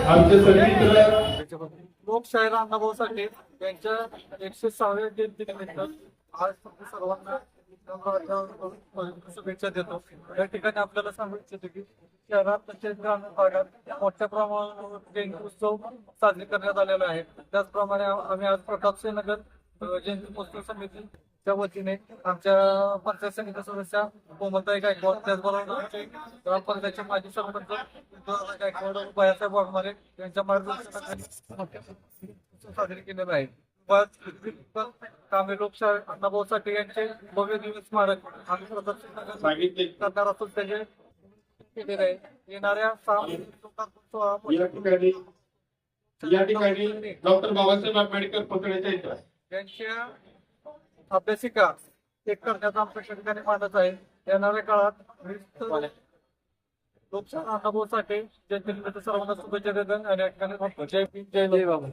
आमचे सन्मित्र लोकशाहीर अण्णाभाऊ साठे यांच्या 106व्या जयंतीनिमित्त आज सर्वांना शुभेच्छा देतो. या ठिकाणी आपल्याला सांगू इच्छितो की शहरात तसेच ग्रामीण भागात मोठ्या प्रमाणावर जयंती उत्सव साजरे करण्यात आलेला आहे. त्याचप्रमाणे आम्ही आज प्रतापसिंहनगर जयंती महोत्सव समितीच्या वतीने आमच्या पंचायत समिती सदस्या कोमलताई गायकवाड, त्याचबरोबर आमचे ग्रामपंचायतचे माजी सरपंच गायकवाड बाळासाहेब वाघमारे यांच्या मार्गदर्शनाखाली मोठ्या साजरे केलेला आहे. कामे लोकशाहीर अण्णाभाऊ साठे यांचे भव्य दिवस स्मारक आम्ही प्रतापसिंहनगर करणार असून त्याचे केलेले आहे. येणाऱ्या 6 या ठिकाणी डॉक्टर बाबासाहेब आंबेडकर पुतळ्याच्या इथं त्यांच्या अभ्यासिका एक करण्याचा आमच्या ठिकाणी मानत आहे. येणाऱ्या काळात लोकशाहीर अण्णाभाऊ साठे जयंतीनिमित्त सर्वांना शुभेच्छा देतात आणि या ठिकाणी जय भीम जय बाबा.